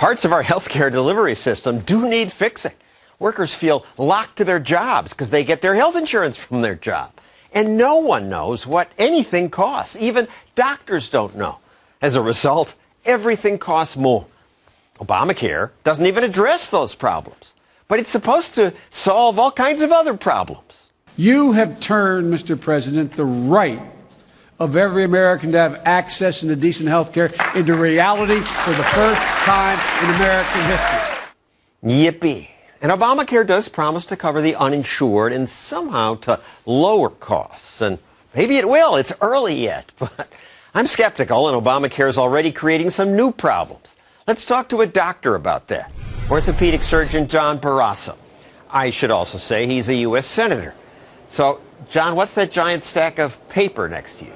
Parts of our healthcare delivery system do need fixing. Workers feel locked to their jobs because they get their health insurance from their job. And no one knows what anything costs. Even doctors don't know. As a result, everything costs more. Obamacare doesn't even address those problems. But it's supposed to solve all kinds of other problems. You have turned, Mr. President, the right of every American to have access to decent health care into reality for the first time in American history. Yippee. And Obamacare does promise to cover the uninsured and somehow to lower costs. And maybe it will. It's early yet. But I'm skeptical, and Obamacare is already creating some new problems. Let's talk to a doctor about that. Orthopedic surgeon John Barrasso. I should also say he's a U.S. Senator. So, John, what's that giant stack of paper next to you?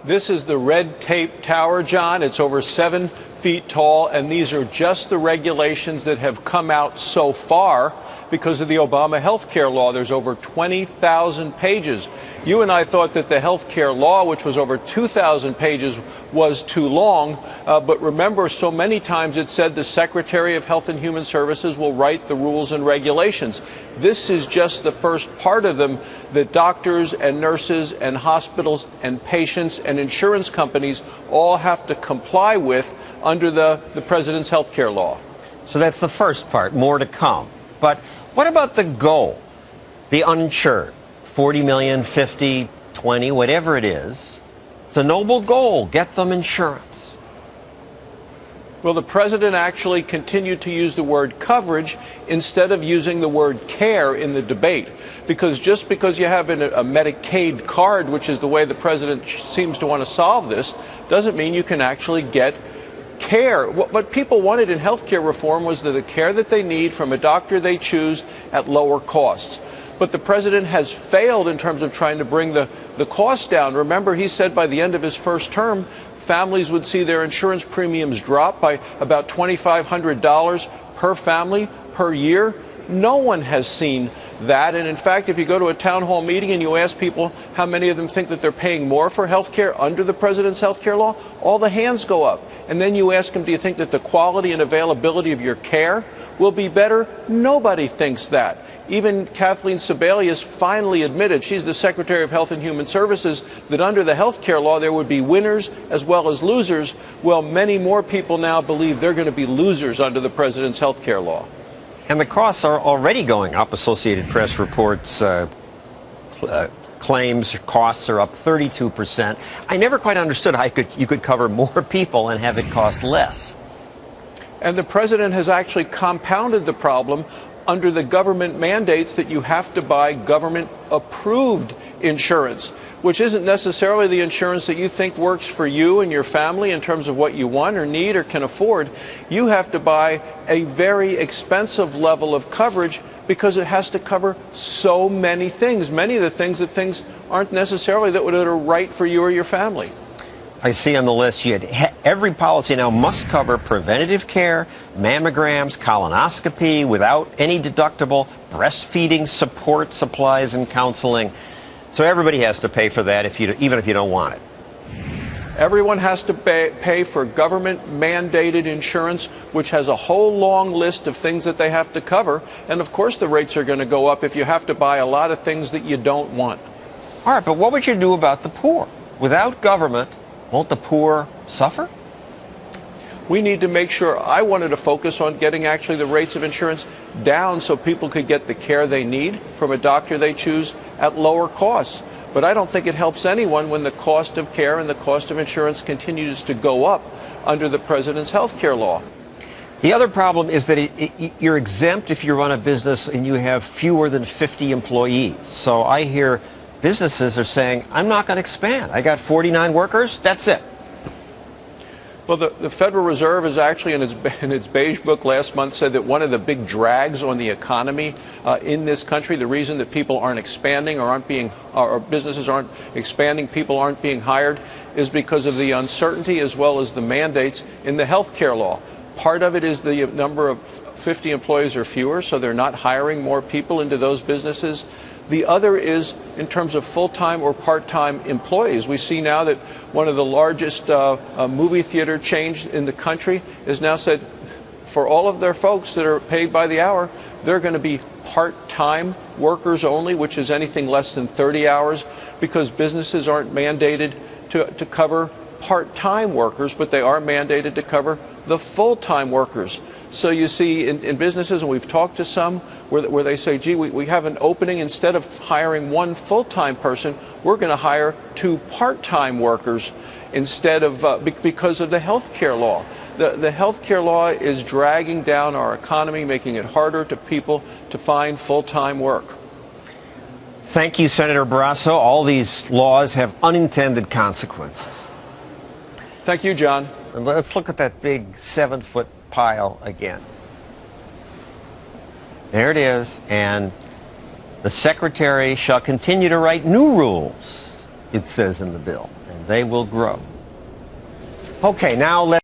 This is the red tape tower, John. It's over 7 feet tall, and these are just the regulations that have come out so far because of the Obama health care law. There's over 20,000 pages. You and I thought that the health care law, which was over 2,000 pages, was too long. But remember, so many times it said the Secretary of Health and Human Services will write the rules and regulations. This is just the first part of them that doctors and nurses and hospitals and patients and insurance companies all have to comply with under the president's health care law. So that's the first part, more to come. But what about the goal? The uninsured, 40 million, 50, 20, whatever it is. It's a noble goal. Get them insurance. Well, the president actually continued to use the word coverage instead of using the word care in the debate. Because just because you have a Medicaid card, which is the way the president seems to want to solve this, doesn't mean you can actually get care. What people wanted in health care reform was the care that they need from a doctor they choose at lower costs. But the president has failed in terms of trying to bring the cost down. Remember, he said by the end of his first term, families would see their insurance premiums drop by about $2,500 per family per year. No one has seen that. And in fact, if you go to a town hall meeting and you ask people how many of them think that they're paying more for health care under the president's health care law, all the hands go up. And then you ask them, do you think that the quality and availability of your care will be better? Nobody thinks that. Even Kathleen Sebelius finally admitted, she's the Secretary of Health and Human Services, that under the health care law there would be winners as well as losers. Well, many more people now believe they're going to be losers under the president's health care law. And the costs are already going up. Associated Press reports claims costs are up 32%. I never quite understood how you could cover more people and have it cost less. And the president has actually compounded the problem under the government mandates that you have to buy government-approved insurance, which isn't necessarily the insurance that you think works for you and your family in terms of what you want or need or can afford. You have to buy a very expensive level of coverage because it has to cover so many things, many of the things that aren't necessarily that are right for you or your family. I see on the list every policy now must cover preventative care, mammograms, colonoscopy without any deductible, breastfeeding support, supplies, and counseling. So everybody has to pay for that even if you don't want it. Everyone has to pay for government-mandated insurance, which has a whole long list of things that they have to cover. And, of course, the rates are going to go up if you have to buy a lot of things that you don't want. All right, but what would you do about the poor? Without government, won't the poor suffer? We need to make sure. I wanted to focus on getting actually the rates of insurance down so people could get the care they need from a doctor they choose at lower costs. But I don't think it helps anyone when the cost of care and the cost of insurance continues to go up under the president's health care law. The other problem is that you're exempt if you run a business and you have fewer than 50 employees. So I hear businesses are saying, I'm not going to expand. I got 49 workers. That's it. Well, the Federal Reserve is actually in its beige book last month said that one of the big drags on the economy in this country, the reason that people aren't expanding or businesses aren't expanding, people aren't being hired, is because of the uncertainty as well as the mandates in the health care law. Part of it is the number of 50 employees or fewer, so they're not hiring more people into those businesses. The other is in terms of full-time or part-time employees. We see now that one of the largest movie theater chains in the country has now said for all of their folks that are paid by the hour, they're going to be part-time workers only, which is anything less than 30 hours, because businesses aren't mandated to cover part-time workers, but they are mandated to cover the full-time workers. So you see in businesses, and we've talked to some, where they say, gee, we have an opening, instead of hiring one full-time person, we're going to hire 2 part-time workers instead of, because of the health care law. The health care law is dragging down our economy, making it harder to people to find full-time work. Thank you, Senator Barrasso. All these laws have unintended consequences. Thank you, John. And let's look at that big 7-foot pile again. There it is. And the Secretary shall continue to write new rules, it says in the bill, and they will grow. Okay, now let's